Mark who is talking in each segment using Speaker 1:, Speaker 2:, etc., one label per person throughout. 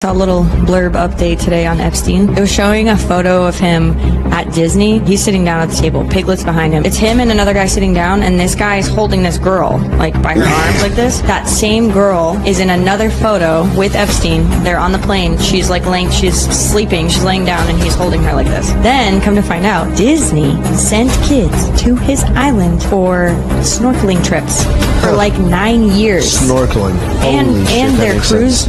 Speaker 1: Saw a little blurb update today on Epstein. It was showing a photo of him at Disney. He's sitting down at the table, Piglet's behind him. It's him and another guy sitting down, and this guy is holding this girl, like by her arms like this. That same girl is in another photo with Epstein. They're on the plane. She's like she's sleeping, she's laying down, and he's holding her like this. Then, come to find out, Disney sent kids to his island for snorkeling trips for like 9 years.
Speaker 2: Snorkeling.
Speaker 1: And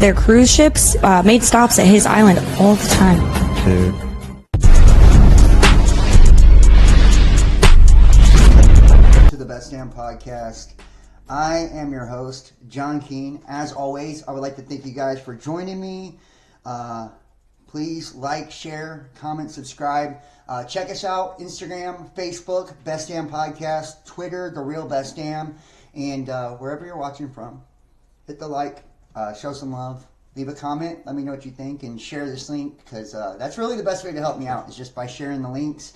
Speaker 1: their cruise ships made stops at his island all the time.
Speaker 2: Dude.
Speaker 3: To the Best Damn Podcast. I am your host, John Keane. As always, I would like to thank you guys for joining me. Please like, share, comment, subscribe. Check us out, Instagram, Facebook, Best Damn Podcast, Twitter, The Real Best Damn, and wherever you're watching from, hit the like, show some love. Leave a comment, let me know what you think, and share this link, because that's really the best way to help me out, is just by sharing the links.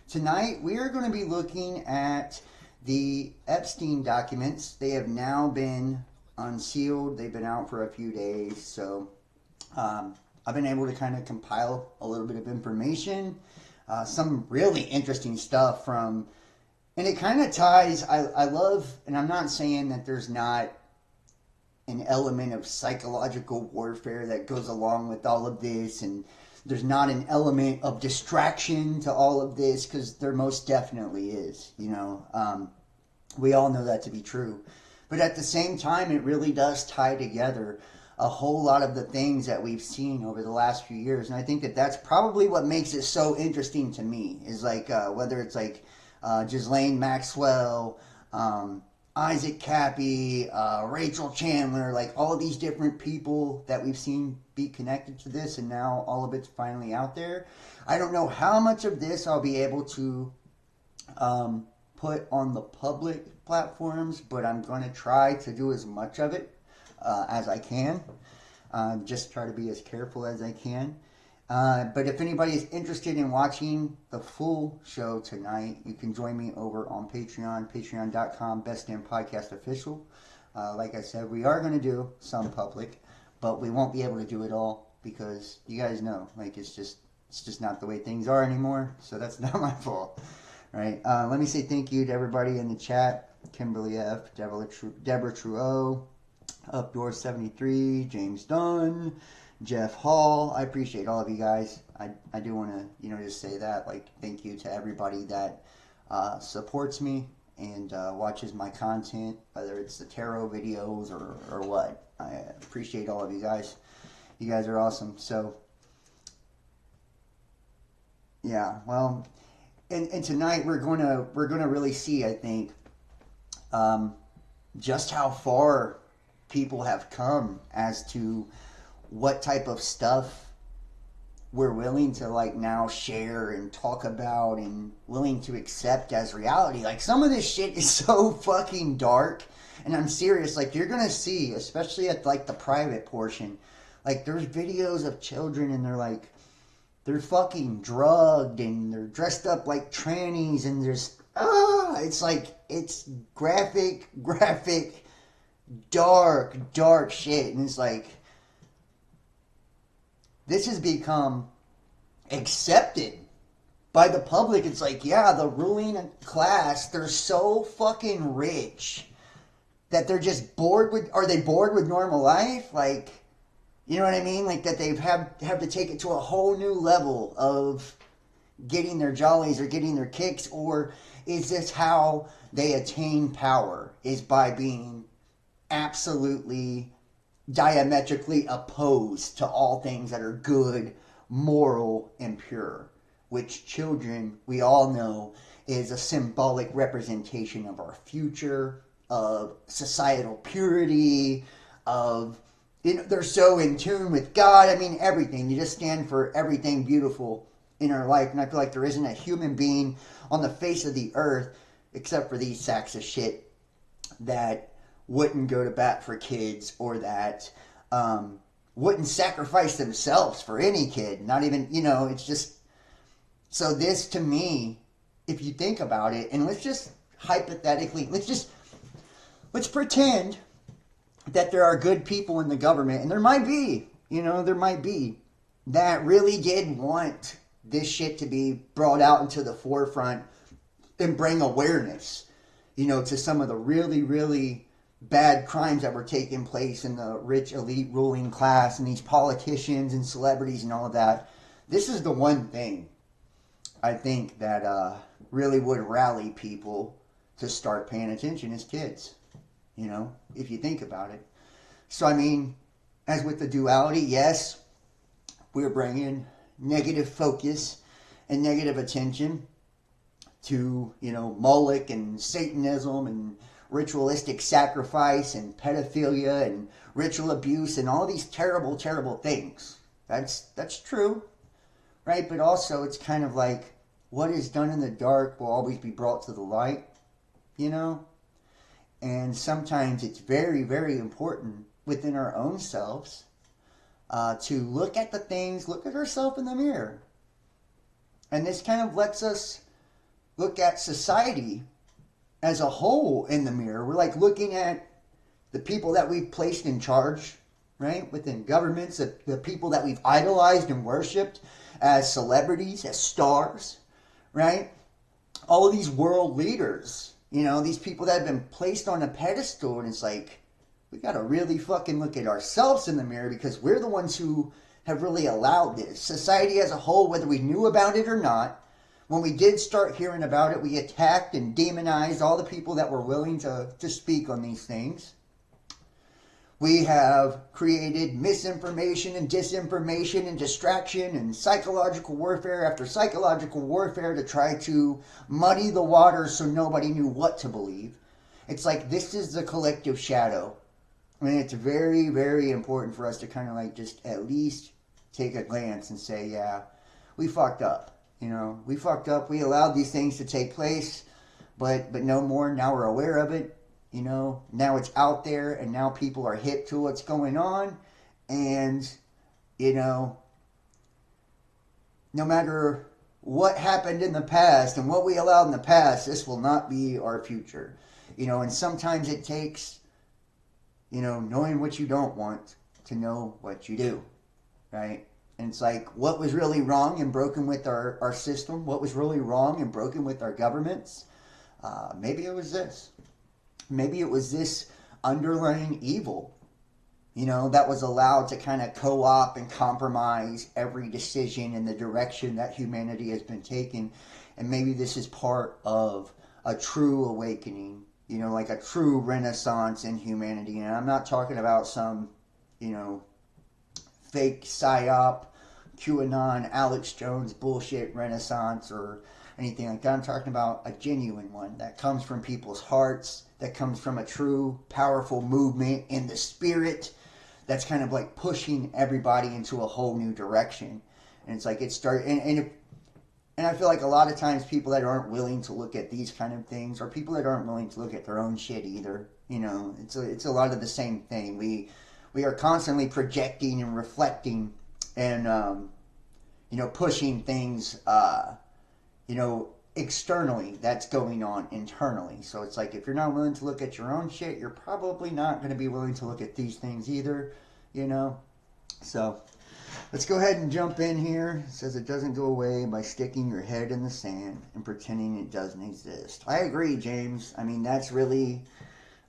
Speaker 3: Tonight, we are going to be looking at the Epstein documents. They have now been unsealed. They've been out for a few days, so I've been able to kind of compile a little bit of information, some really interesting stuff from, and it kind of ties, I love, and I'm not saying that there's not an element of psychological warfare that goes along with all of this, and there's not an element of distraction to all of this, because there most definitely is, you know. We all know that to be true. But at the same time, it really does tie together a whole lot of the things that we've seen over the last few years. And I think that that's probably what makes it so interesting to me, is like whether it's like Ghislaine Maxwell, Isaac Cappy, Rachel Chandler, like all of these different people that we've seen be connected to this, and now all of it's finally out there. I don't know how much of this I'll be able to put on the public platforms, but I'm going to try to do as much of it as I can. Just try to be as careful as I can. But if anybody is interested in watching the full show tonight, you can join me over on Patreon, patreon.com, Best Damn Podcast Official. Like I said, we are going to do some public, but we won't be able to do it all, because you guys know, like, it's just not the way things are anymore, so that's not my fault, right? Let me say thank you to everybody in the chat: Kimberly F., Deborah Trudeau, Updoor73, James Dunn, Jeff Hall. I appreciate all of you guys. I do want to, just say that, like, thank you to everybody that supports me and watches my content, whether it's the tarot videos or what. I appreciate all of you guys. You guys are awesome. So, yeah, well, and tonight we're gonna really see, I think, just how far people have come as to what type of stuff we're willing to, like, now share and talk about and willing to accept as reality. Like, some of this shit is so fucking dark, and I'm serious. Like, you're gonna see, especially at, like, the private portion, like, there's videos of children, and they're fucking drugged, and they're dressed up like trannies, and there's it's like, it's graphic, dark shit. And it's like, this has become accepted by the public. It's like, yeah, the ruling class, they're so fucking rich that they're just are they bored with normal life? Like, you know what I mean? Like, that they've have to take it to a whole new level of getting their jollies or getting their kicks? Or is this how they attain power, is by being absolutely diametrically opposed to all things that are good, moral, and pure? Which children, we all know, is a symbolic representation of our future, of societal purity, of, they're so in tune with God. I mean, everything. You just stand for everything beautiful in our life. And I feel like there isn't a human being on the face of the earth, except for these sacks of shit, that wouldn't go to bat for kids, or that wouldn't sacrifice themselves for any kid. Not even, it's just, so this, to me, if you think about it, and let's just hypothetically, let's pretend that there are good people in the government, and there might be, there might be, that really did want this shit to be brought out into the forefront and bring awareness, to some of the really, really bad crimes that were taking place in the rich elite ruling class and these politicians and celebrities and all of that. This is the one thing I think that really would rally people to start paying attention as kids, if you think about it. So, I mean, as with the duality, yes, we're bringing negative focus and negative attention to, Moloch and Satanism and ritualistic sacrifice and pedophilia and ritual abuse and all these terrible, terrible things. That's true, right? But also it's kind of like what is done in the dark will always be brought to the light, And sometimes it's very, very important within our own selves to look at the things, look at ourselves in the mirror. And this kind of lets us look at society as a whole in the mirror. We're like looking at the people that we've placed in charge, right? Within governments, the people that we've idolized and worshipped as celebrities, as stars, right? All of these world leaders, these people that have been placed on a pedestal, and it's like, we got to really fucking look at ourselves in the mirror because we're the ones who have really allowed this. Society as a whole, whether we knew about it or not, when we did start hearing about it, we attacked and demonized all the people that were willing to speak on these things. We have created misinformation and disinformation and distraction and psychological warfare after psychological warfare to try to muddy the waters so nobody knew what to believe. It's like this is the collective shadow. I mean, it's very, very important for us to kind of like just at least take a glance and say, yeah, we fucked up. We fucked up. We allowed these things to take place, but no more. Now we're aware of it. Now it's out there, and now people are hip to what's going on. And, no matter what happened in the past and what we allowed in the past, this will not be our future. And sometimes it takes, knowing what you don't want to know what you do, right? And it's like, what was really wrong and broken with our system? What was really wrong and broken with our governments? Maybe it was this. Maybe it was this underlying evil, that was allowed to kind of co-opt and compromise every decision in the direction that humanity has been taking. And maybe this is part of a true awakening, like a true renaissance in humanity. And I'm not talking about some, fake psyop, QAnon, Alex Jones bullshit renaissance or anything like that. I'm talking about a genuine one that comes from people's hearts, that comes from a true, powerful movement in the spirit that's kind of like pushing everybody into a whole new direction. And it's like it started, and I feel like a lot of times people that aren't willing to look at these kind of things are people that aren't willing to look at their own shit either. It's a lot of the same thing. We are constantly projecting and reflecting and, pushing things, externally that's going on internally. So it's like if you're not willing to look at your own shit, you're probably not going to be willing to look at these things either, So let's go ahead and jump in here. It says it doesn't go away by sticking your head in the sand and pretending it doesn't exist. I agree, James. I mean, that's really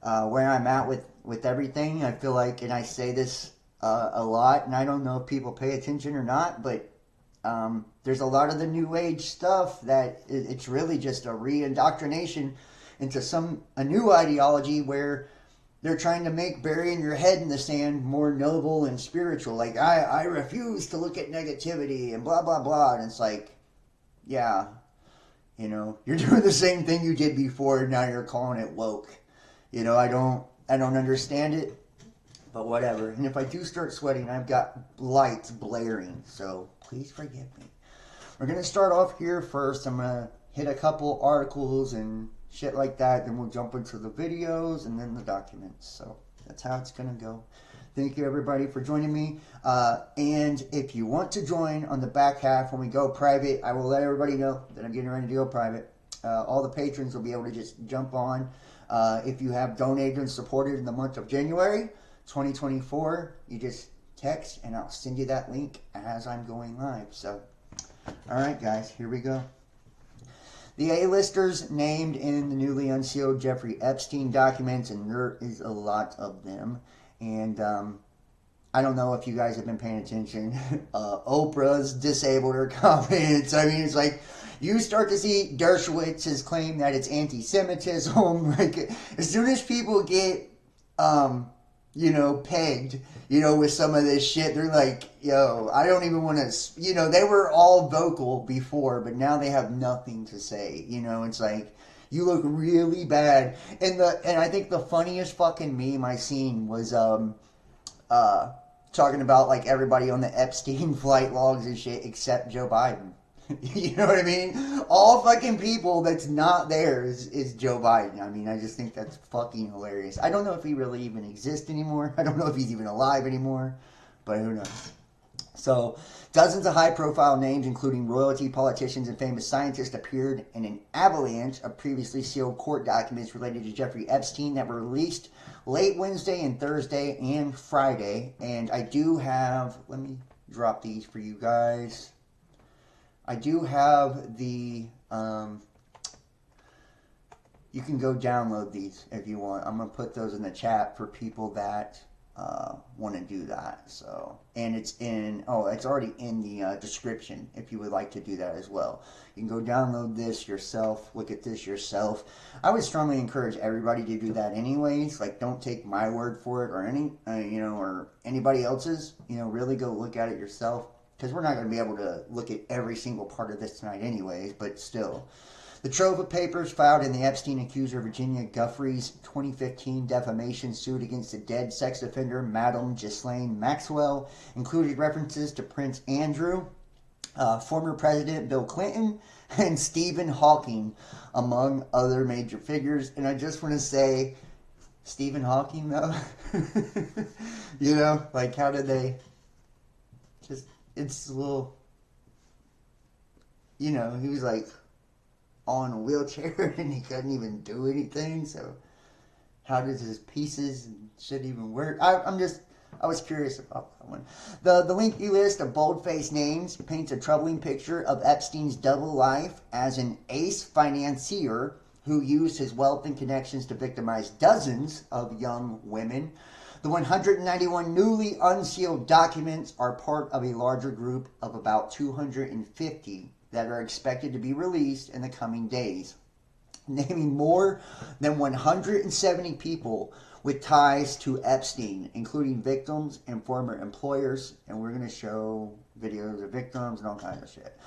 Speaker 3: where I'm at with everything. I feel like, and I say this a lot, and I don't know if people pay attention or not, but there's a lot of the new age stuff that it's really just a re-indoctrination into a new ideology where they're trying to make burying your head in the sand more noble and spiritual. Like, I refuse to look at negativity and blah, blah, blah. And it's like, yeah, you're doing the same thing you did before, and now you're calling it woke. I don't understand it, but whatever. And if I do start sweating, I've got lights blaring, so please forgive me. We're going to start off here first. I'm going to hit a couple articles and shit like that. Then we'll jump into the videos and then the documents. So that's how it's going to go. Thank you, everybody, for joining me. And if you want to join on the back half when we go private, I will let everybody know that I'm getting ready to go private. All the patrons will be able to just jump on. If you have donated and supported in the month of January 2024, you just text, and I'll send you that link as I'm going live. So, all right, guys, here we go. The A-listers named in the newly unsealed Jeffrey Epstein documents, and there is a lot of them. And I don't know if you guys have been paying attention. Oprah's disabled her comments. I mean, it's like you start to see Dershowitz's claim that it's anti-Semitism. Like, as soon as people get, pegged, with some of this shit, they're like, yo, I don't even want to, they were all vocal before, but now they have nothing to say. It's like, you look really bad. And I think the funniest fucking meme I seen was, talking about like everybody on the Epstein flight logs and shit except Joe Biden. You know what I mean? All fucking people that's not there is Joe Biden. I mean, I just think that's fucking hilarious. I don't know if he really even exists anymore. I don't know if he's even alive anymore, but who knows? So, dozens of high-profile names, including royalty, politicians, and famous scientists, appeared in an avalanche of previously sealed court documents related to Jeffrey Epstein that were released late Wednesday and Thursday and Friday. And I do have, let me drop these for you guys. I do have the, you can go download these if you want. I'm going to put those in the chat for people that want to do that. So, and it's it's already in the description if you would like to do that as well. You can go download this yourself, look at this yourself. I would strongly encourage everybody to do that anyways. Like, don't take my word for it or or anybody else's. Really go look at it yourself, because we're not going to be able to look at every single part of this tonight anyways, but still. The trove of papers filed in the Epstein accuser Virginia Giuffre's 2015 defamation suit against the dead sex offender Madam Ghislaine Maxwell included references to Prince Andrew, former President Bill Clinton, and Stephen Hawking, among other major figures. And I just want to say, Stephen Hawking, though, like, how did they just, it's a little, he was like on a wheelchair and he couldn't even do anything. So how does his pieces and shit even work? I was curious about that one. The lengthy list of bold-faced names paints a troubling picture of Epstein's double life as an ace financier who used his wealth and connections to victimize dozens of young women. The 191 newly unsealed documents are part of a larger group of about 250 that are expected to be released in the coming days, naming more than 170 people with ties to Epstein, including victims and former employers. And we're going to show videos of victims and all kinds of shit.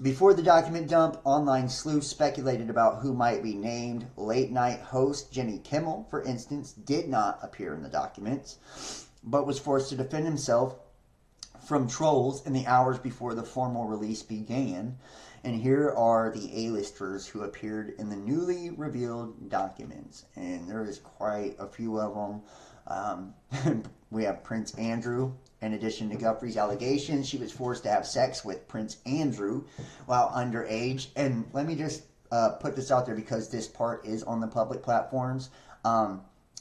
Speaker 3: Before the document dump, online sleuths speculated about who might be named. Late-night host Jimmy Kimmel, for instance, did not appear in the documents, but was forced to defend himself from trolls in the hours before the formal release began. And here are the A-listers who appeared in the newly revealed documents. And there is quite a few of them. We have Prince Andrew. In addition to Giuffre's allegations, she was forced to have sex with Prince Andrew while underage. And let me just put this out there because this part is on the public platforms.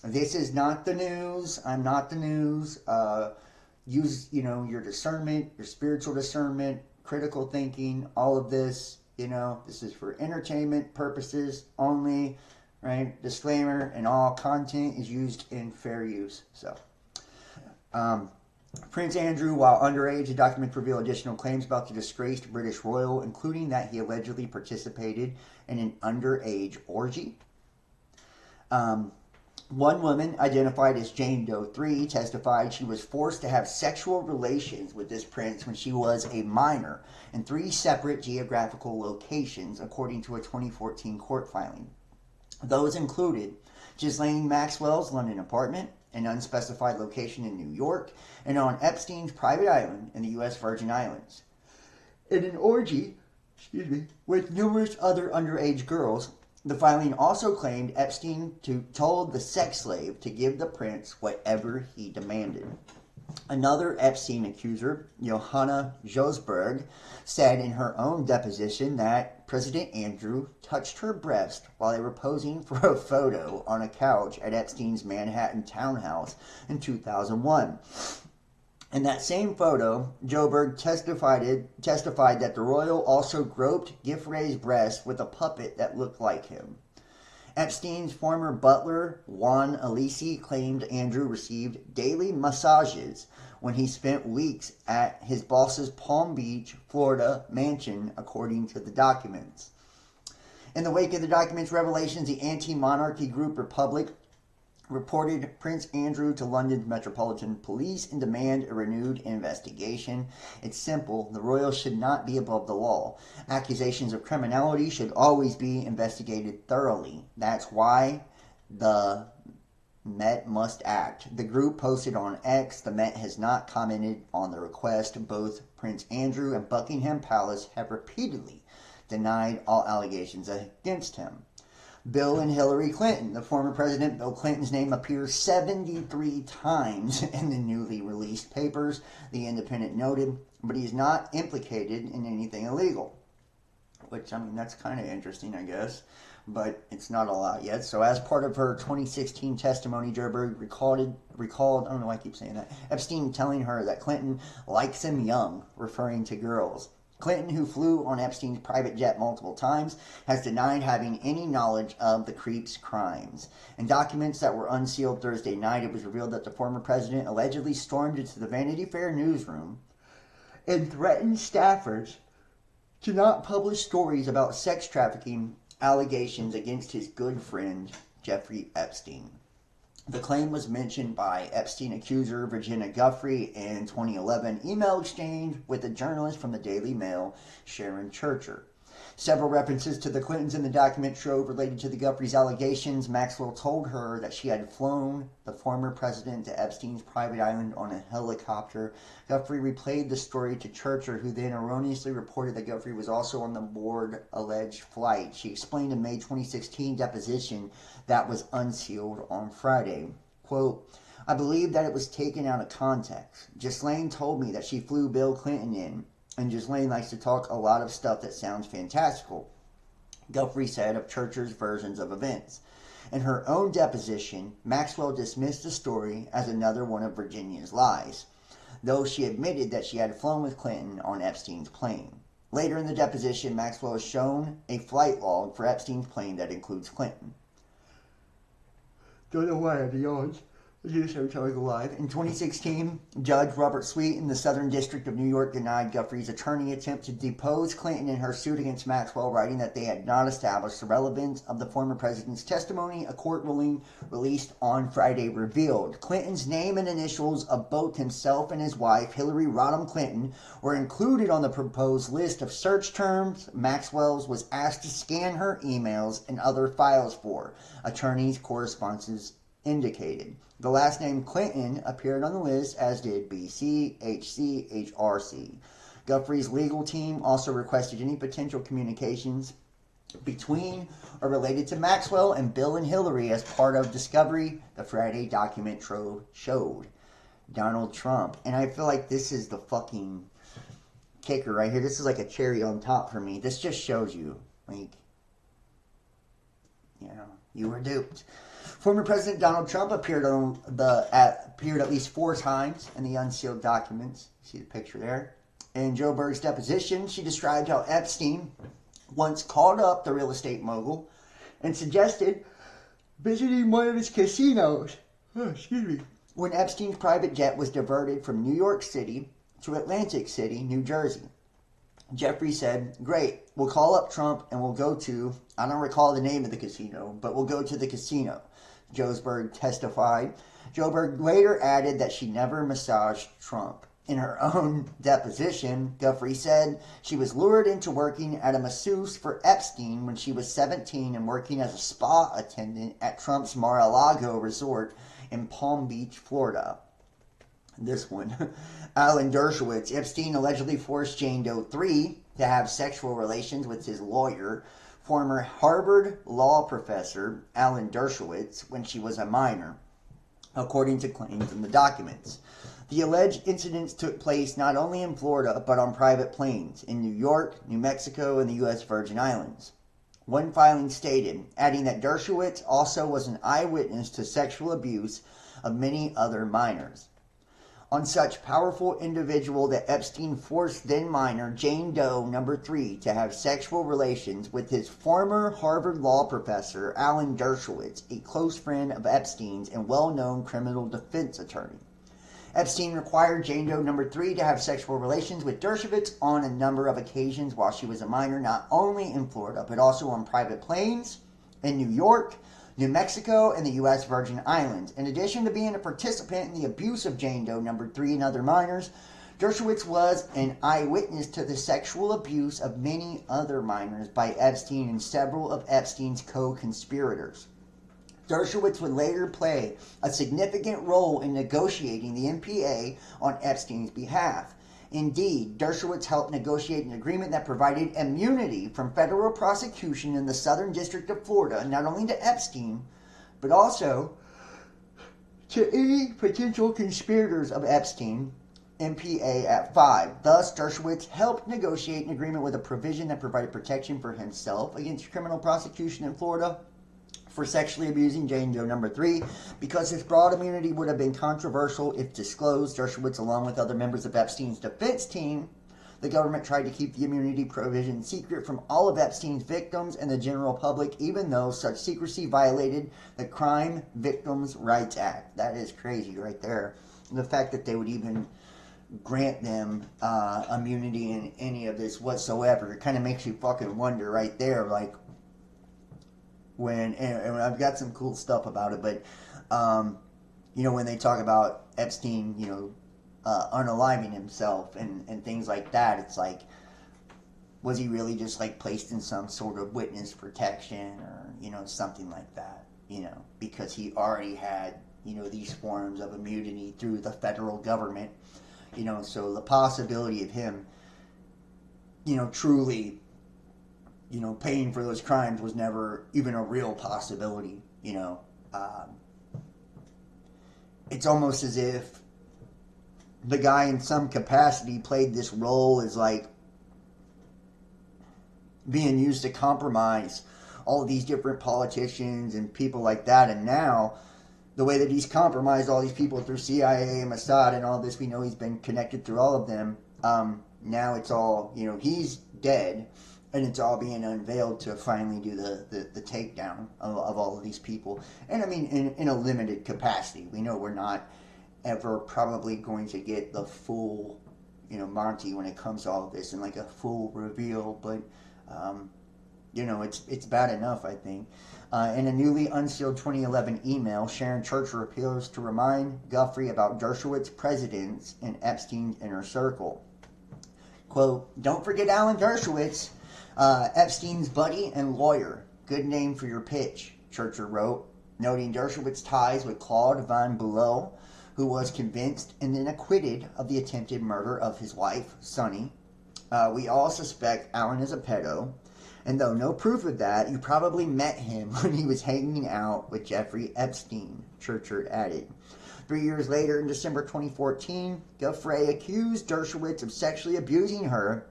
Speaker 3: This is not the news. I'm not the news. Use, your discernment, your spiritual discernment, critical thinking, all of this, this is for entertainment purposes only, right? Disclaimer, and all content is used in fair use. So, Prince Andrew, while underage, the documents reveal additional claims about the disgraced British royal, including that he allegedly participated in an underage orgy. One woman, identified as Jane Doe 3, testified she was forced to have sexual relations with this prince when she was a minor in 3 separate geographical locations, according to a 2014 court filing. Those included Ghislaine Maxwell's London apartment, an unspecified location in New York, and on Epstein's private island in the U.S. Virgin Islands. In an orgy, with numerous other underage girls. The filing also claimed Epstein told the sex slave to give the prince whatever he demanded. Another Epstein accuser, Johanna Josberg, said in her own deposition that President Andrew touched her breast while they were posing for a photo on a couch at Epstein's Manhattan townhouse in 2001. In that same photo, Joberg testified that the royal also groped Giffrey's breast with a puppet that looked like him. Epstein's former butler, Juan Alisi, claimed Andrew received daily massages when he spent weeks at his boss's Palm Beach, Florida mansion, according to the documents. In the wake of the documents' revelations, the anti-monarchy group Republic reported Prince Andrew to London's Metropolitan Police and demanded a renewed investigation. It's simple. The royals should not be above the law. Accusations of criminality should always be investigated thoroughly. That's why the Met must act. The group posted on X. The Met has not commented on the request. Both Prince Andrew and Buckingham Palace have repeatedly denied all allegations against him. Bill and Hillary Clinton. The former president, Bill Clinton's name appears 73 times in the newly released papers, The Independent noted, but he's not implicated in anything illegal. Which, I mean, that's kind of interesting, I guess, but it's not a lot yet. So as part of her 2016 testimony, Joberg recalled, I don't know why I keep saying that, Epstein telling her that Clinton likes him young, referring to girls. Clinton, who flew on Epstein's private jet multiple times, has denied having any knowledge of the creep's crimes. In documents that were unsealed Thursday night, it was revealed that the former president allegedly stormed into the Vanity Fair newsroom and threatened staffers to not publish stories about sex trafficking allegations against his good friend, Jeffrey Epstein. The claim was mentioned by Epstein accuser Virginia Giuffre in 2011 email exchange with a journalist from the Daily Mail, Sharon Churcher. Several references to the Clintons in the document trove related to the Giuffre's allegations. Maxwell told her that she had flown the former president to Epstein's private island on a helicopter. Giuffre replayed the story to Churcher, who then erroneously reported that Giuffre was also on the board alleged flight. She explained in May 2016 deposition that was unsealed on Friday. Quote, I believe that it was taken out of context. Ghislaine told me that she flew Bill Clinton in, and Ghislaine likes to talk a lot of stuff that sounds fantastical, Giuffre said of Churcher's versions of events. In her own deposition, Maxwell dismissed the story as another one of Virginia's lies, though she admitted that she had flown with Clinton on Epstein's plane. Later in the deposition, Maxwell is shown a flight log for Epstein's plane that includes Clinton. Don't know why I yawned. Every time I go live. In 2016, Judge Robert Sweet in the Southern District of New York denied Giuffre's attorney attempt to depose Clinton in her suit against Maxwell, writing that they had not established the relevance of the former president's testimony. A court ruling released on Friday revealed Clinton's name and initials of both himself and his wife, Hillary Rodham Clinton, were included on the proposed list of search terms Maxwell's was asked to scan her emails and other files for, attorneys' correspondences indicated. The last name Clinton appeared on the list, as did BC, HC, HRC. Giuffre's legal team also requested any potential communications between or related to Maxwell and Bill and Hillary as part of discovery, the Friday document trove showed. Donald Trump. And I feel like this is the fucking kicker right here. This is like a cherry on top for me. This just shows you, like, you know, you were duped. Former President Donald Trump appeared at least 4 times in the unsealed documents. See the picture there? In Joberg's deposition, she described how Epstein once called up the real estate mogul and suggested visiting one of his casinos. When Epstein's private jet was diverted from New York City to Atlantic City, New Jersey. Jeffrey said, great, we'll call up Trump and we'll go to, I don't recall the name of the casino, but we'll go to the casino, Joberg testified. Joberg later added that she never massaged Trump. In her own deposition, Giuffre said she was lured into working at a masseuse for Epstein when she was 17 and working as a spa attendant at Trump's Mar-a-Lago resort in Palm Beach, Florida. This one. Alan Dershowitz. Epstein allegedly forced Jane Doe 3 to have sexual relations with his lawyer, former Harvard law professor Alan Dershowitz, when she was a minor, according to claims in the documents. The alleged incidents took place not only in Florida, but on private planes in New York, New Mexico, and the U.S. Virgin Islands. One filing stated, adding that Dershowitz also was an eyewitness to sexual abuse of many other minors. on such powerful individual that Epstein forced then minor Jane Doe number 3 to have sexual relations with his former Harvard law professor Alan Dershowitz, a close friend of Epstein's and well-known criminal defense attorney. Epstein required Jane Doe number 3 to have sexual relations with Dershowitz on a number of occasions while she was a minor, not only in Florida, but also on private planes in New York, New Mexico, and the U.S. Virgin Islands. In addition to being a participant in the abuse of Jane Doe number 3 and other minors, Dershowitz was an eyewitness to the sexual abuse of many other minors by Epstein and several of Epstein's co-conspirators. Dershowitz would later play a significant role in negotiating the MPA on Epstein's behalf. Indeed, Dershowitz helped negotiate an agreement that provided immunity from federal prosecution in the Southern District of Florida, not only to Epstein, but also to any potential conspirators of Epstein, MPA at 5. Thus, Dershowitz helped negotiate an agreement with a provision that provided protection for himself against criminal prosecution in Florida for sexually abusing Jane Doe number 3. Because his broad immunity would have been controversial if disclosed, Dershowitz, along with other members of Epstein's defense team, the government tried to keep the immunity provision secret from all of Epstein's victims and the general public, even though such secrecy violated the Crime Victims' Rights Act. That is crazy right there. The fact that they would even grant them immunity in any of this whatsoever, it kind of makes you fucking wonder right there, like, and I've got some cool stuff about it, but, when they talk about Epstein, unaliving himself and things like that, it's like, was he really just, like, placed in some sort of witness protection or, something like that, because he already had, these forms of immunity through the federal government, so the possibility of him, truly paying for those crimes was never even a real possibility, It's almost as if the guy in some capacity played this role as, like, being used to compromise all of these different politicians and people like that. And now, the way that he's compromised all these people through CIA and Mossad and all this, we know he's been connected through all of them. Now it's all, he's dead. And it's all being unveiled to finally do the takedown of all of these people. And I mean, in a limited capacity. We know we're not ever probably going to get the full, Monty when it comes to all of this and like a full reveal. But, it's bad enough, I think. In a newly unsealed 2011 email, Sharon Churcher appears to remind Guthrie about Dershowitz's presence in Epstein's inner circle. Quote, "Don't forget Alan Dershowitz. Epstein's buddy and lawyer. Good name for your pitch," Churcher wrote, noting Dershowitz's ties with Claude Van Bulow, who was convinced and then acquitted of the attempted murder of his wife, Sonny. "We all suspect Alan is a pedo, and though no proof of that, you probably met him when he was hanging out with Jeffrey Epstein," Churcher added. 3 years later, in December 2014, Guthrie accused Dershowitz of sexually abusing her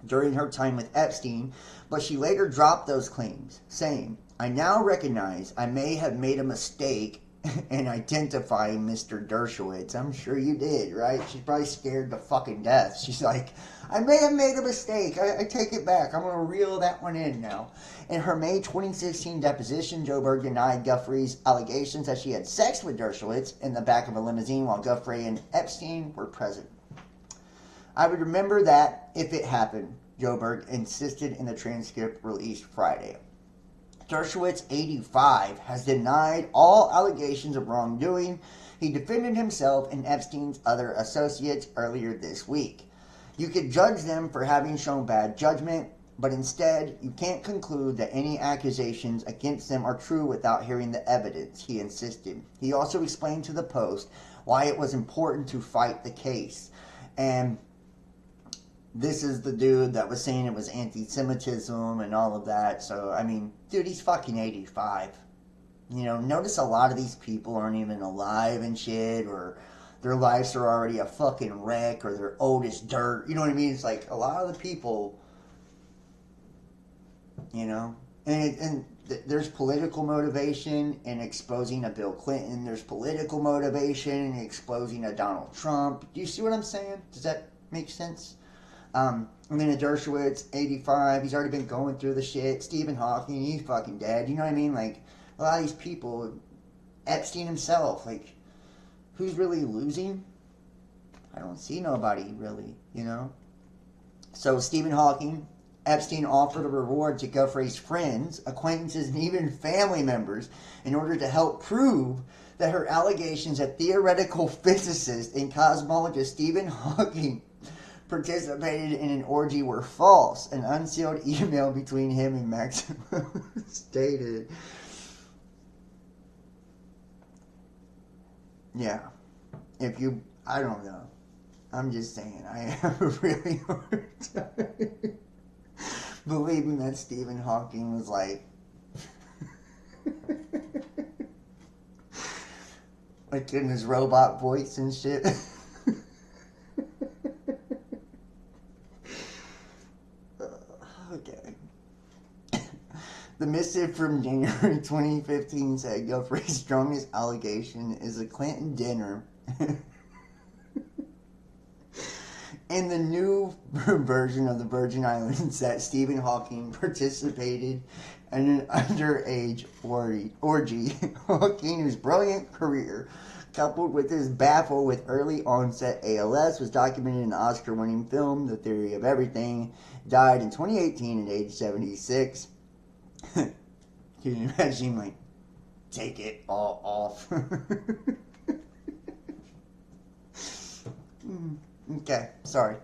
Speaker 3: during her time with Epstein, but she later dropped those claims, saying, "I now recognize I may have made a mistake in identifying Mr. Dershowitz." I'm sure you did, right? She's probably scared to fucking death. She's like, "I may have made a mistake. I take it back. I'm going to reel that one in now." In her May 2016 deposition, Joberg denied Guthrie's allegations that she had sex with Dershowitz in the back of a limousine while Guthrie and Epstein were present. "I would remember that if it happened," Joberg insisted in the transcript released Friday. Dershowitz, 85, has denied all allegations of wrongdoing. He defended himself and Epstein's other associates earlier this week. "You could judge them for having shown bad judgment, but instead, you can't conclude that any accusations against them are true without hearing the evidence," he insisted. He also explained to the Post why it was important to fight the case. And this is the dude that was saying it was anti-Semitism and all of that. So, I mean, dude, he's fucking 85. Notice a lot of these people aren't even alive and shit, or their lives are already a fucking wreck, or they're old as dirt. You know what I mean? It's like a lot of the people, and there's political motivation in exposing a Bill Clinton. There's political motivation in exposing a Donald Trump. Do you see what I'm saying? Does that make sense? And then a Dershowitz, 85, he's already been going through the shit. Stephen Hawking, he's fucking dead. You know what I mean? Like, a lot of these people, Epstein himself, like, who's really losing? I don't see nobody, really, you know? So, Stephen Hawking, Epstein offered a reward to Guthrie's friends, acquaintances, and even family members in order to help prove that her allegations that theoretical physicist and cosmologist Stephen Hawking participated in an orgy were false. An unsealed email between him and Maxwell stated. Yeah. If you, I don't know. I'm just saying, I have a really hard time believing that Stephen Hawking was like, like in his robot voice and shit. Okay. The missive from January 2015 said Guthrie's strongest allegation is a Clinton dinner. In the new version of the Virgin Islands that Stephen Hawking participated in an underage orgy. Hawking, whose brilliant career, coupled with his battle with early onset ALS, was documented in the Oscar-winning film The Theory of Everything, died in 2018 at age 76. Can you imagine, like, take it all off? Okay, sorry.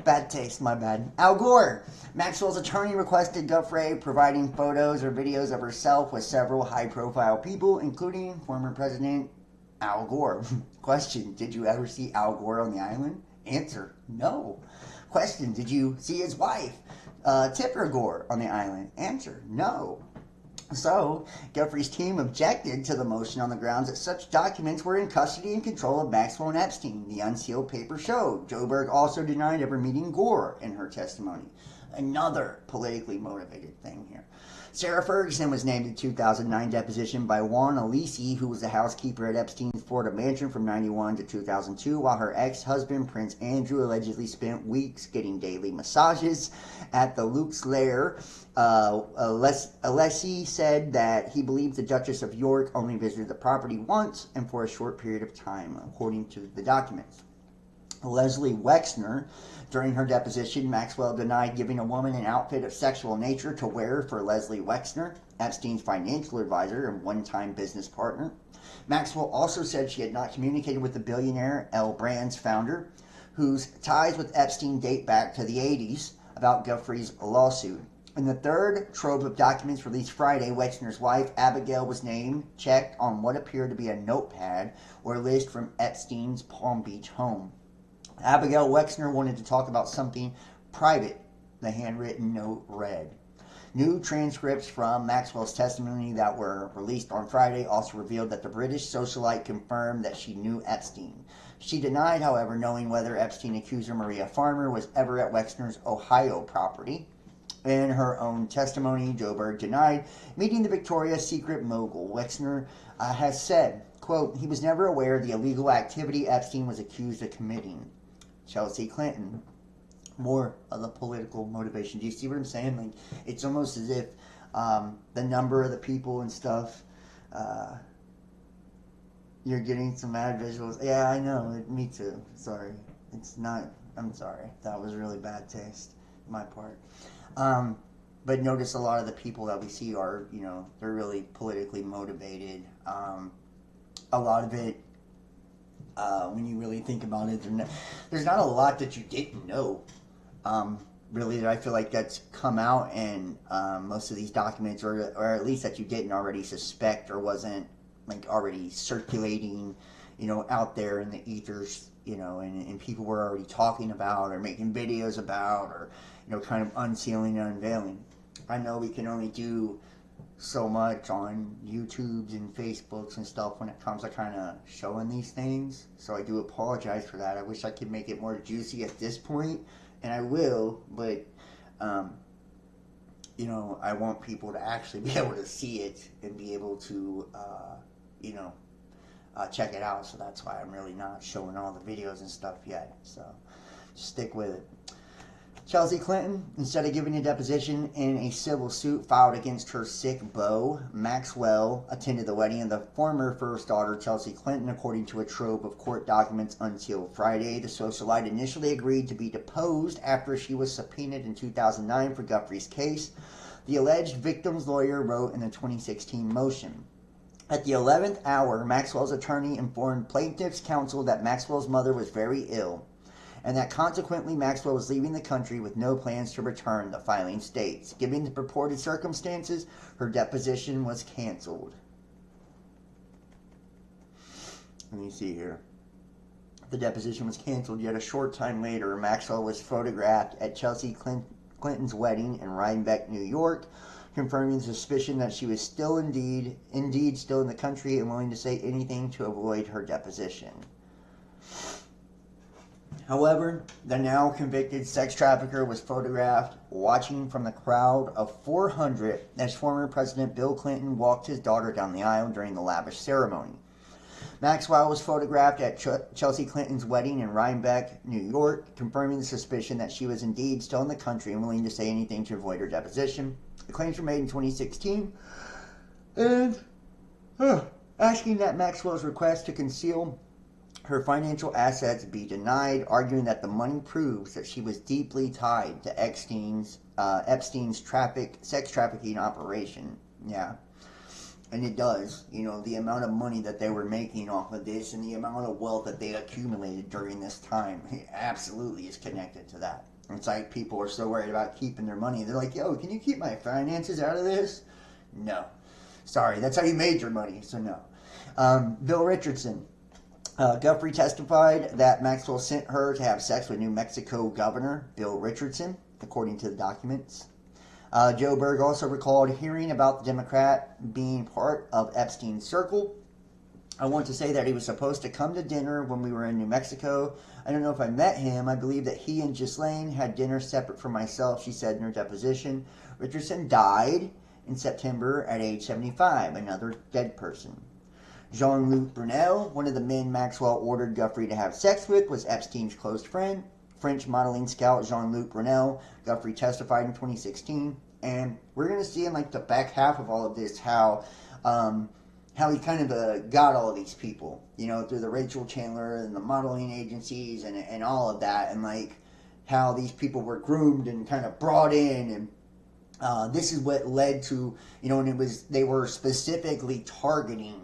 Speaker 3: Bad taste, my bad. Al Gore. Maxwell's attorney requested Guthrie providing photos or videos of herself with several high-profile people, including former President Al Gore. Question, did you ever see Al Gore on the island? Answer, no. Question, did you see his wife, Tipper Gore, on the island? Answer, no. So, Guthrie's team objected to the motion on the grounds that such documents were in custody and control of Maxwell and Epstein. The unsealed paper showed. Joberg also denied ever meeting Gore in her testimony. Another politically motivated thing here. Sarah Ferguson was named in 2009 deposition by Juan Alisi, who was the housekeeper at Epstein's Florida mansion from 91 to 2002, while her ex-husband, Prince Andrew, allegedly spent weeks getting daily massages at the Luke's lair. Alessi said that he believed the Duchess of York only visited the property once and for a short period of time, according to the documents. Leslie Wexner, during her deposition, Maxwell denied giving a woman an outfit of sexual nature to wear for Leslie Wexner, Epstein's financial advisor and one-time business partner. Maxwell also said she had not communicated with the billionaire L Brands founder, whose ties with Epstein date back to the 80s, about Guthrie's lawsuit. In the third trove of documents released Friday, Wexner's wife, Abigail, was named, checked on what appeared to be a notepad or list from Epstein's Palm Beach home. Abigail Wexner wanted to talk about something private, the handwritten note read. New transcripts from Maxwell's testimony that were released on Friday also revealed that the British socialite confirmed that she knew Epstein. She denied, however, knowing whether Epstein accuser Maria Farmer was ever at Wexner's Ohio property. In her own testimony, Joberg denied meeting the Victoria's Secret mogul. Wexner has said, quote, he was never aware of the illegal activity Epstein was accused of committing. Chelsea Clinton. More of the political motivation. Do you see what I'm saying? Like, it's almost as if the number of the people and stuff, you're getting some mad visuals. Yeah, I know. Me too. Sorry. It's not, I'm sorry. That was really bad taste on my part. But notice a lot of the people that we see are, you know, they're really politically motivated. A lot of it, when you really think about it, there's not a lot that you didn't know. Really, that I feel like that's come out in most of these documents, or at least that you didn't already suspect or wasn't like already circulating, you know, out there in the ethers, you know, and people were already talking about or making videos about, or, you know, kind of unsealing and unveiling. I know we can only do so much on YouTubes and Facebooks and stuff when it comes to kind of showing these things, so I do apologize for that. I wish I could make it more juicy at this point, and I will, but you know, I want people to actually be able to see it and be able to, you know, check it out. So that's why I'm really not showing all the videos and stuff yet. So stick with it. Chelsea Clinton, instead of giving a deposition in a civil suit filed against her sick beau, Maxwell attended the wedding of the former first daughter, Chelsea Clinton, according to a trove of court documents until Friday. The socialite initially agreed to be deposed after she was subpoenaed in 2009 for Guthrie's case. The alleged victim's lawyer wrote in a 2016 motion. At the 11th hour, Maxwell's attorney informed plaintiff's counsel that Maxwell's mother was very ill, and that consequently Maxwell was leaving the country with no plans to return, the filing states. Given the purported circumstances, her deposition was canceled. Let me see here. The deposition was canceled, yet a short time later, Maxwell was photographed at Chelsea Clinton's wedding in Rhinebeck, New York, confirming the suspicion that she was still indeed still in the country and willing to say anything to avoid her deposition. However, the now convicted sex trafficker was photographed watching from the crowd of 400 as former President Bill Clinton walked his daughter down the aisle during the lavish ceremony. Maxwell was photographed at Chelsea Clinton's wedding in Rhinebeck, New York, confirming the suspicion that she was indeed still in the country and willing to say anything to avoid her deposition. The claims were made in 2016, and asking that Maxwell's request to conceal her financial assets be denied, arguing that the money proves that she was deeply tied to Epstein's sex trafficking operation. Yeah. And it does. You know, the amount of money that they were making off of this and the amount of wealth that they accumulated during this time absolutely is connected to that. It's like people are so worried about keeping their money. They're like, yo, can you keep my finances out of this? No. Sorry, that's how you made your money, so no. Bill Richardson. Guthrie testified that Maxwell sent her to have sex with New Mexico Governor Bill Richardson, according to the documents. Joe Berg also recalled hearing about the Democrat being part of Epstein's circle. I want to say that he was supposed to come to dinner when we were in New Mexico. I don't know if I met him. I believe that he and Ghislaine had dinner separate from myself, she said in her deposition. Richardson died in September at age 75, another dead person. Jean-Luc Brunel, one of the men Maxwell ordered Guthrie to have sex with, was Epstein's close friend. French modeling scout Jean-Luc Brunel. Guthrie testified in 2016. And we're going to see in like the back half of all of this how he kind of got all of these people, you know, through the Rachel Chandler and the modeling agencies and all of that. And like how these people were groomed and kind of brought in. And this is what led to, you know, and they were specifically targeting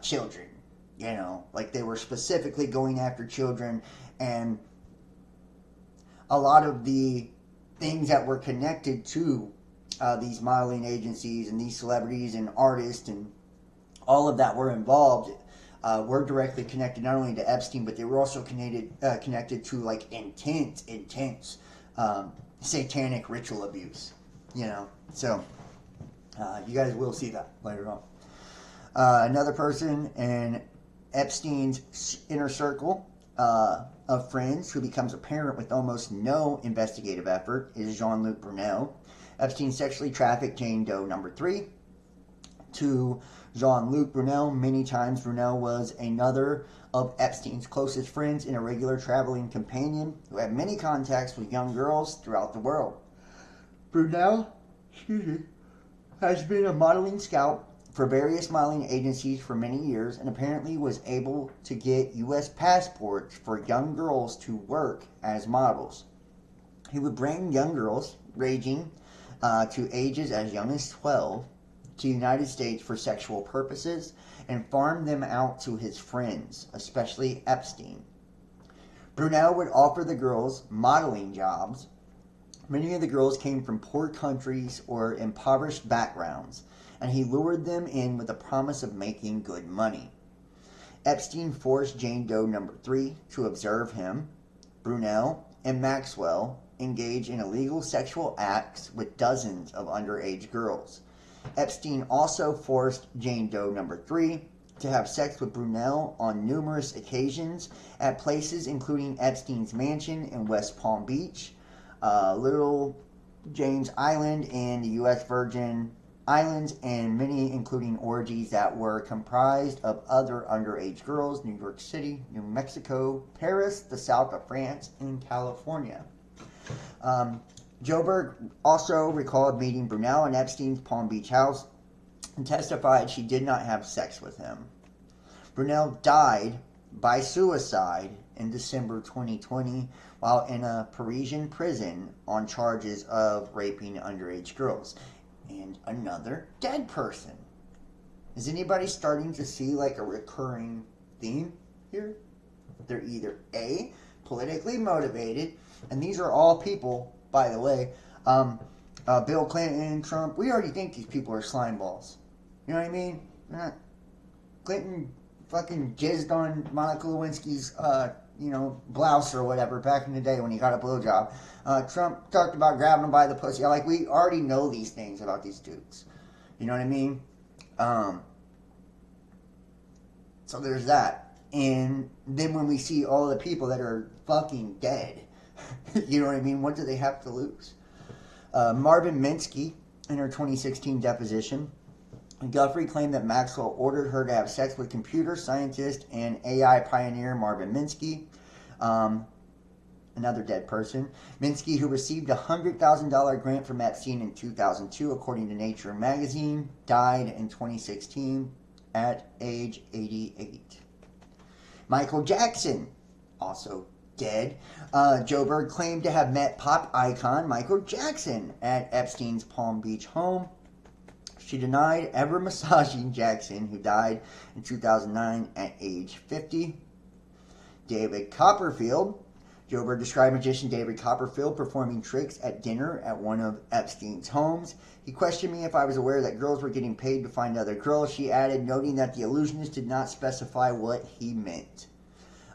Speaker 3: children, you know, like they were specifically going after children, and a lot of the things that were connected to these modeling agencies and these celebrities and artists and all of that were involved were directly connected not only to Epstein, but they were also connected to like intense satanic ritual abuse, you know. So you guys will see that later on. Another person in Epstein's inner circle of friends who becomes apparent with almost no investigative effort is Jean-Luc Brunel. Epstein sexually trafficked Jane Doe number 3 to Jean-Luc Brunel. Many times Brunel was another of Epstein's closest friends and a regular traveling companion who had many contacts with young girls throughout the world. Brunel, has been a modeling scout for various modeling agencies for many years and apparently was able to get U.S. passports for young girls to work as models. He would bring young girls, ranging to ages as young as 12, to the United States for sexual purposes and farm them out to his friends, especially Epstein. Brunel would offer the girls modeling jobs. Many of the girls came from poor countries or impoverished backgrounds, and he lured them in with the promise of making good money. Epstein forced Jane Doe number 3 to observe him. Brunel and Maxwell engaged in illegal sexual acts with dozens of underage girls. Epstein also forced Jane Doe number 3 to have sex with Brunel on numerous occasions at places including Epstein's mansion in West Palm Beach, Little James Island and the U.S. Virgin Islands, and many including orgies that were comprised of other underage girls, New York City, New Mexico, Paris, the south of France, and California. Joberg also recalled meeting Brunel in Epstein's Palm Beach house and testified she did not have sex with him. Brunel died by suicide in December 2020 while in a Parisian prison on charges of raping underage girls. And another dead person. Is anybody starting to see like a recurring theme here? They're either A, politically motivated, and these are all people, by the way, Bill Clinton, Trump, we already think these people are slime balls. You know what I mean? Clinton fucking jizzed on Monica Lewinsky's, blouse or whatever back in the day when he got a blowjob. Trump talked about grabbing him by the pussy. Like, we already know these things about these dudes. You know what I mean? So there's that. And then when we see all the people that are fucking dead, you know what I mean? What do they have to lose? Marvin Minsky, in her 2016 deposition, Guthrie claimed that Maxwell ordered her to have sex with computer scientist and AI pioneer Marvin Minsky, another dead person. Minsky, who received a $100,000 grant from Epstein in 2002, according to Nature magazine, died in 2016 at age 88. Michael Jackson, also dead. Joberg claimed to have met pop icon Michael Jackson at Epstein's Palm Beach home. She denied ever massaging Jackson, who died in 2009 at age 50. David Copperfield. Joberg described magician David Copperfield performing tricks at dinner at one of Epstein's homes. He questioned me if I was aware that girls were getting paid to find other girls. She added, noting that the illusionist did not specify what he meant.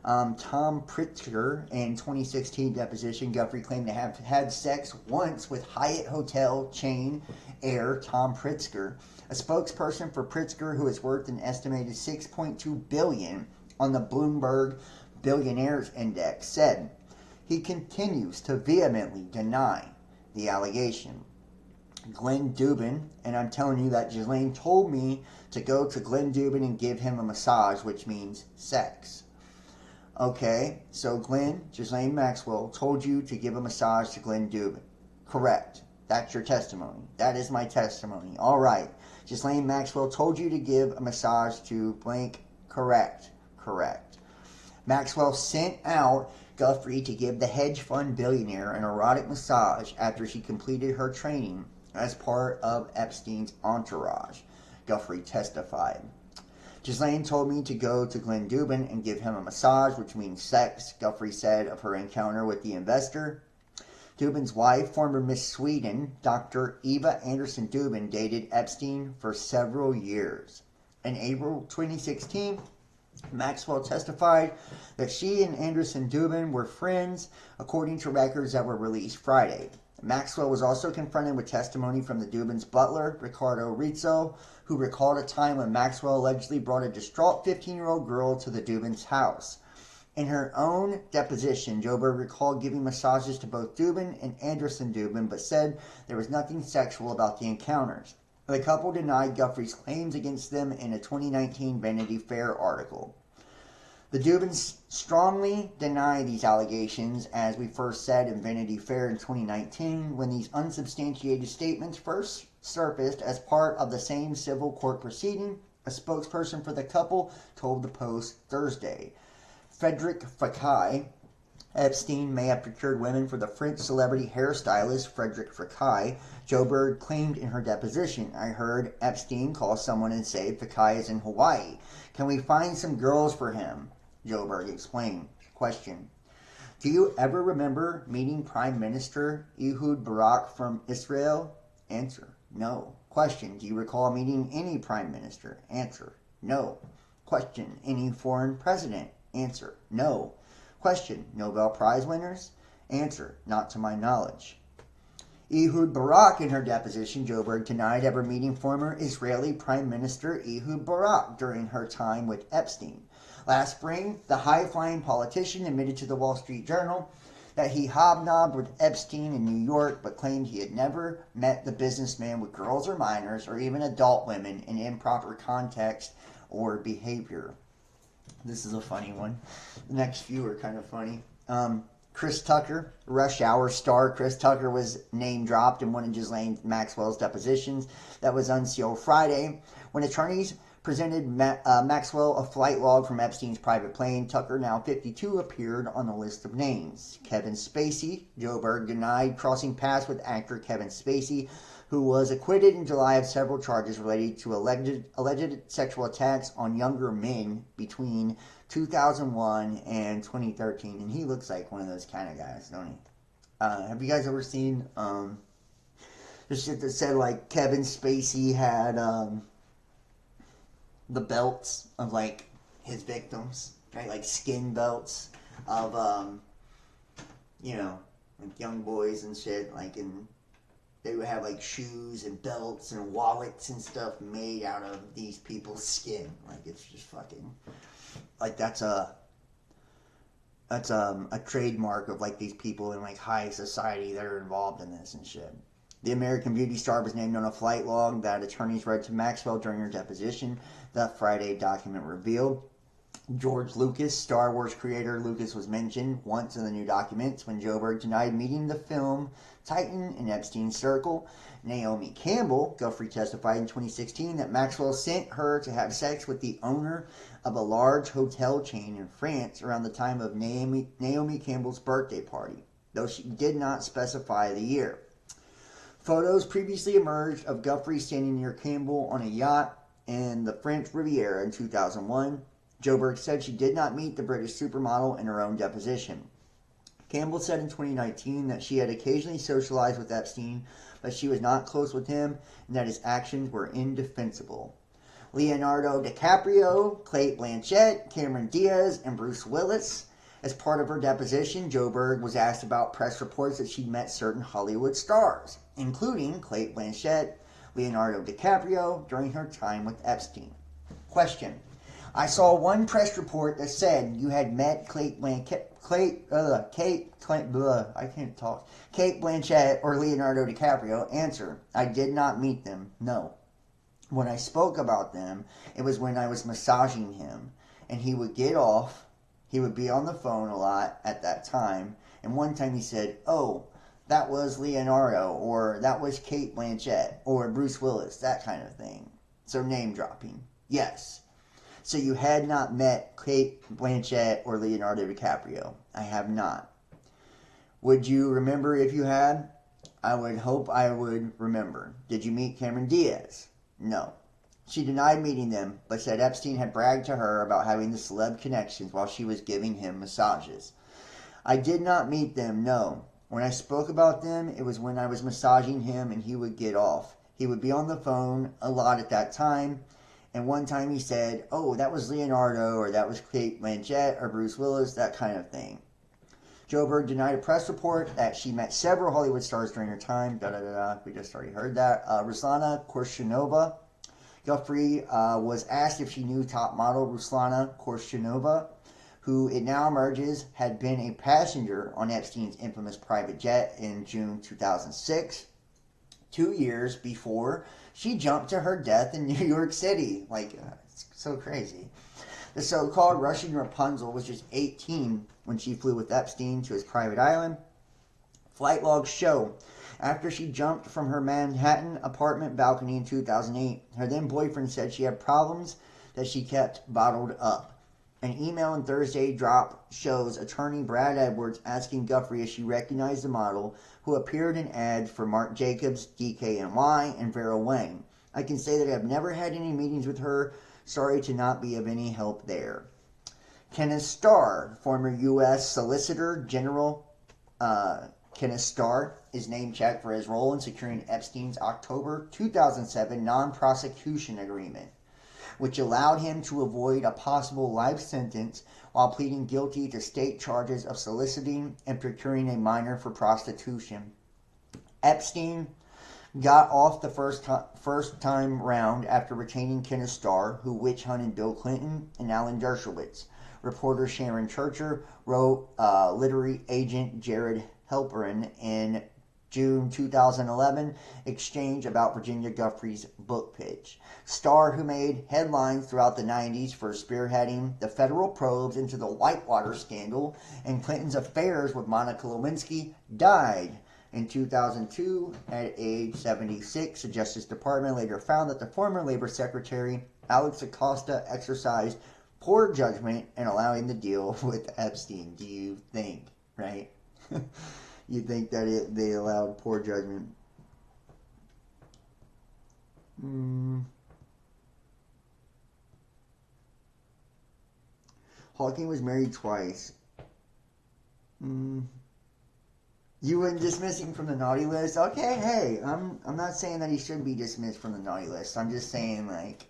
Speaker 3: Tom Pritzker, in 2016 deposition, Guthrie claimed to have had sex once with Hyatt Hotel chain heir Tom Pritzker. A spokesperson for Pritzker, who is worth an estimated $6.2 billion on the Bloomberg Billionaires Index, said he continues to vehemently deny the allegation. Glenn Dubin, and I'm telling you that Ghislaine told me to go to Glenn Dubin and give him a massage, which means sex. Okay, so Ghislaine Maxwell told you to give a massage to Glenn Dubin. Correct. That's your testimony. That is my testimony. All right. Ghislaine Maxwell told you to give a massage to blank. Correct. Correct. Maxwell sent out Guthrie to give the hedge fund billionaire an erotic massage after she completed her training as part of Epstein's entourage, Guthrie testified. Ghislaine told me to go to Glenn Dubin and give him a massage, which means sex, Guthrie said of her encounter with the investor. Dubin's wife, former Miss Sweden, Dr. Eva Anderson Dubin, dated Epstein for several years. In April 2016, Maxwell testified that she and Anderson Dubin were friends, according to records that were released Friday. Maxwell was also confronted with testimony from the Dubin's butler, Ricardo Rizzo, who recalled a time when Maxwell allegedly brought a distraught 15-year-old girl to the Dubin's house. In her own deposition, Joberg recalled giving massages to both Dubin and Anderson Dubin, but said there was nothing sexual about the encounters. The couple denied Guthrie's claims against them in a 2019 Vanity Fair article. The Dubins strongly deny these allegations, as we first said in Vanity Fair in 2019, when these unsubstantiated statements first surfaced as part of the same civil court proceeding. A spokesperson for the couple told the Post Thursday. Frederic Fekkai. Epstein may have procured women for the French celebrity hairstylist Frederic Fekkai. Joberg claimed in her deposition, I heard Epstein call someone and say Fekkai is in Hawaii. Can we find some girls for him? Joberg explained. Question. Do you ever remember meeting Prime Minister Ehud Barak from Israel? Answer. No. Question. Do you recall meeting any Prime Minister? Answer. No. Question. Any foreign president? Answer. No. Question. Nobel Prize winners? Answer. Not to my knowledge. Ehud Barak, in her deposition, Joberg denied ever meeting former Israeli Prime Minister Ehud Barak during her time with Epstein. Last spring, the high-flying politician admitted to the Wall Street Journal that he hobnobbed with Epstein in New York, but claimed he had never met the businessman with girls or minors or even adult women in improper context or behavior. This is a funny one. The next few are kind of funny. Chris Tucker, Rush Hour star Chris Tucker, was name dropped in one of Ghislaine Maxwell's depositions that was unsealed Friday. When attorneys presented Maxwell a flight log from Epstein's private plane, Tucker, now 52, appeared on the list of names. Kevin Spacey. Joe Berg denied crossing paths with actor Kevin Spacey, who was acquitted in July of several charges related to alleged sexual attacks on younger men between 2001 and 2013. And he looks like one of those kind of guys, don't he? Have you guys ever seen the shit that said, like, Kevin Spacey had the belts of, like, his victims, right? Like skin belts of, you know, like young boys and shit, like, and they would have, like, shoes and belts and wallets and stuff made out of these people's skin. Like, it's just fucking, like, that's a trademark of, like, these people in, like, high society that are involved in this and shit. The American Beauty star was named on a flight log that attorneys read to Maxwell during her deposition, the Friday document revealed. George Lucas, Star Wars creator Lucas, was mentioned once in the new documents when Joe Berg denied meeting the film titan in Epstein's circle. Naomi Campbell, Guthrie, testified in 2016 that Maxwell sent her to have sex with the owner of a large hotel chain in France around the time of Naomi Campbell's birthday party, though she did not specify the year. Photos previously emerged of Guthrie standing near Campbell on a yacht in the French Riviera in 2001. Joe Berg said she did not meet the British supermodel in her own deposition. Campbell said in 2019 that she had occasionally socialized with Epstein, but she was not close with him and that his actions were indefensible. Leonardo DiCaprio, Cate Blanchett, Cameron Diaz, and Bruce Willis. As part of her deposition, Joe Berg was asked about press reports that she'd met certain Hollywood stars, including Cate Blanchett, Leonardo DiCaprio, during her time with Epstein. Question: I saw one press report that said you had met Cate Blanchett or Leonardo DiCaprio. Answer: I did not meet them, no. When I spoke about them, it was when I was massaging him, and he would get off. He would be on the phone a lot at that time, and one time he said, oh, that was Leonardo, or that was Cate Blanchett, or Bruce Willis, that kind of thing. So name dropping. Yes. So you had not met Cate Blanchett or Leonardo DiCaprio. I have not. Would you remember if you had? I would hope I would remember. Did you meet Cameron Diaz? No. She denied meeting them, but said Epstein had bragged to her about having the celeb connections while she was giving him massages. I did not meet them, no. When I spoke about them, it was when I was massaging him and he would get off. He would be on the phone a lot at that time, and one time he said, oh, that was Leonardo, or that was Cate Blanchett, or Bruce Willis, that kind of thing. Joe Berg denied a press report that she met several Hollywood stars during her time. We just already heard that. Ruslana Korshinova. Guthrie was asked if she knew top model Ruslana Korshinova, who it now emerges had been a passenger on Epstein's infamous private jet in June 2006, 2 years before she jumped to her death in New York City. Like, it's so crazy. The so-called Russian Rapunzel was just 18 when she flew with Epstein to his private island. Flight logs show after she jumped from her Manhattan apartment balcony in 2008, her then-boyfriend said she had problems that she kept bottled up. An email on Thursday drop shows attorney Brad Edwards asking Guthrie if she recognized the model who appeared in ads for Marc Jacobs, DKNY, and Vera Wang. I can say that I have never had any meetings with her. Sorry to not be of any help there. Kenneth Starr, former U.S. Solicitor General Kenneth Starr, is name-checked for his role in securing Epstein's October 2007 non-prosecution agreement, which allowed him to avoid a possible life sentence while pleading guilty to state charges of soliciting and procuring a minor for prostitution. Epstein got off the first time round after retaining Kenneth Starr, who witch hunted Bill Clinton and Alan Dershowitz. Reporter Sharon Churcher wrote literary agent Jared Halperin in June 2011 exchange about Virginia Giuffre's book pitch. Star, who made headlines throughout the 90s for spearheading the federal probes into the Whitewater scandal and Clinton's affairs with Monica Lewinsky, died in 2002 at age 76. The Justice Department later found that the former Labor Secretary, Alex Acosta, exercised poor judgment in allowing the deal with Epstein. Do you think, right? You think that they allowed poor judgment? Hawking was married twice. You wouldn't dismiss him from the naughty list? Okay, hey, I'm not saying that he should be dismissed from the naughty list. I'm just saying, like,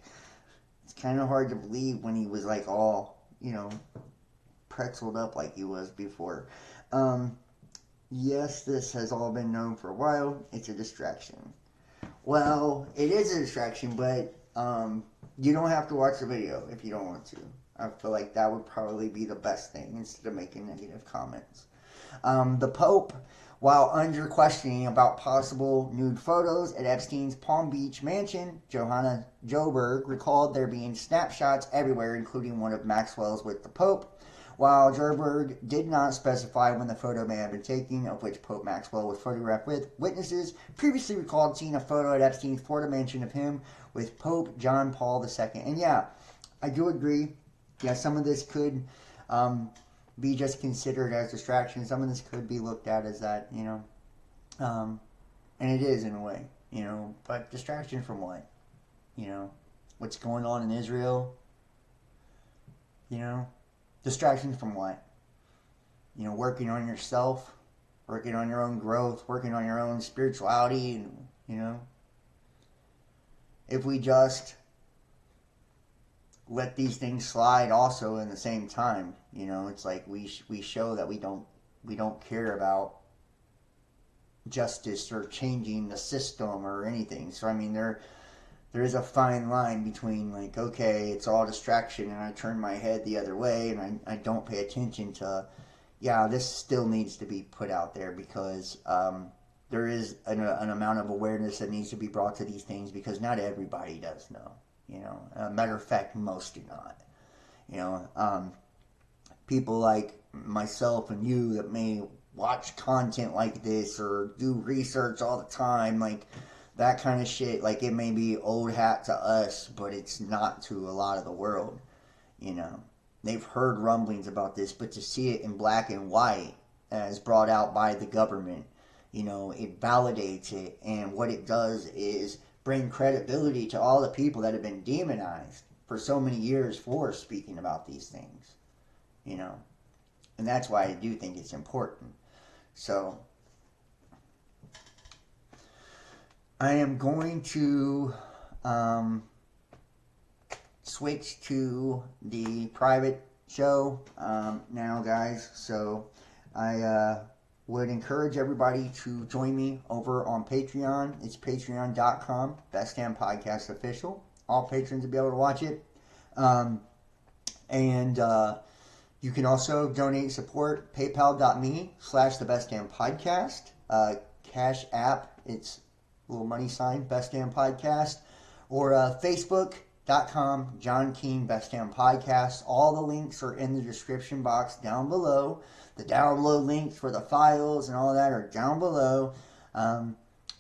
Speaker 3: it's kind of hard to believe when he was, like, all, pretzeled up like he was before. Yes, this has all been known for a while. It's a distraction. Well, it is a distraction, but you don't have to watch the video if you don't want to. I feel like that would probably be the best thing instead of making negative comments. The Pope, while under questioning about possible nude photos at Epstein's Palm Beach mansion, Johanna Joberg recalled there being snapshots everywhere, including one of Maxwell's with the Pope. While Joberg did not specify when the photo may have been taken, of which Pope Maxwell was photographed with, witnesses previously recalled seeing a photo at Epstein's Florida mansion of him with Pope John Paul II. And yeah, I do agree. Yeah, some of this could be just considered as distraction. Some of this could be looked at as that, and it is in a way, but distraction from what? What's going on in Israel? Distraction from what? Working on yourself, working on your own growth, working on your own spirituality, and, if we just let these things slide also in the same time, it's like we show that we don't care about justice or changing the system or anything. So, I mean, there is a fine line between, like, okay, it's all distraction and I turn my head the other way and I don't pay attention to, this still needs to be put out there because there is an amount of awareness that needs to be brought to these things because not everybody does know. Matter of fact, most do not. People like myself and you that may watch content like this or do research all the time, like, that kind of shit, like, it may be old hat to us, but it's not to a lot of the world, They've heard rumblings about this, but to see it in black and white as brought out by the government, it validates it, and what it does is bring credibility to all the people that have been demonized for so many years for speaking about these things, And that's why I do think it's important. So I am going to switch to the private show now, guys. So I would encourage everybody to join me over on Patreon. It's patreon.com, Best Damn Podcast Official. All patrons will be able to watch it. And you can also donate support, paypal.me/The Best Damn Podcast. Cash App, it's little money sign, Best Damn Podcast, or Facebook.com, John Keane, Best Damn Podcast. All the links are in the description box down below. The download links for the files and all that are down below.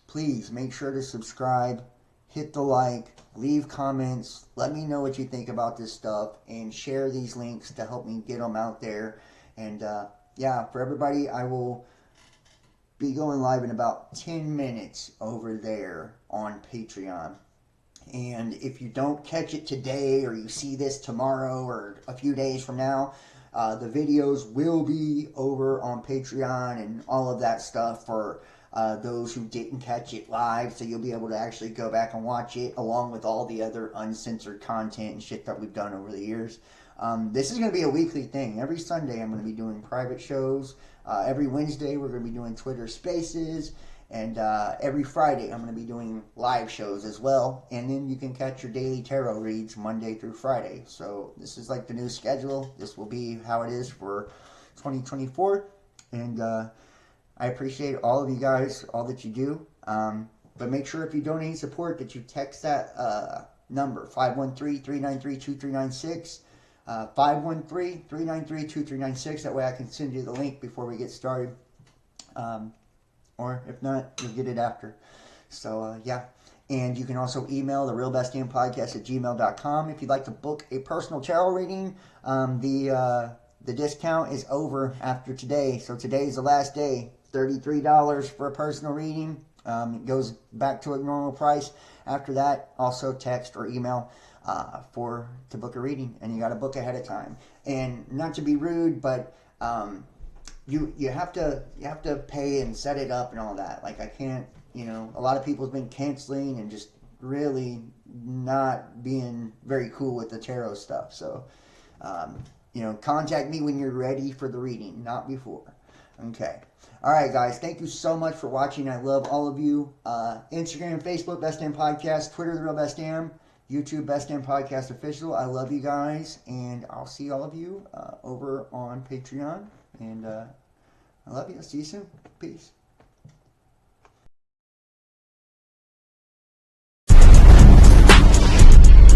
Speaker 3: Please make sure to subscribe, hit the like, leave comments, let me know what you think about this stuff, and share these links to help me get them out there. And for everybody, I will be going live in about 10 minutes over there on Patreon. And if you don't catch it today, or you see this tomorrow or a few days from now, the videos will be over on Patreon and all of that stuff for those who didn't catch it live. So you'll be able to actually go back and watch it along with all the other uncensored content and shit that we've done over the years. This is going to be a weekly thing. Every Sunday I'm going to be doing private shows. Every Wednesday, we're going to be doing Twitter Spaces. And every Friday, I'm going to be doing live shows as well. And then you can catch your daily tarot reads Monday through Friday. So this is like the new schedule. This will be how it is for 2024. And I appreciate all of you guys, all that you do. But make sure if you don't need support that you text that number, 513-393-2396. 513-393-2396. That way I can send you the link before we get started. Or if not, you'll get it after. So, yeah. And you can also email the realbestdampodcast@gmail.com. If you'd like to book a personal tarot reading, the discount is over after today. So today's the last day. $33 for a personal reading. It goes back to a normal price. After that, also text or email to book a reading. And you got to book ahead of time. And not to be rude, but... You have to pay and set it up and all that. Like I can't, a lot of people have been canceling and just really not being very cool with the tarot stuff. So, contact me when you're ready for the reading, not before. Okay. All right, guys. Thank you so much for watching. I love all of you. Instagram and Facebook, Best Damn Podcast. Twitter, The Real Best Damn. YouTube, Best Damn Podcast Official. I love you guys, and I'll see all of you over on Patreon. And I love you. I'll see you soon. Peace.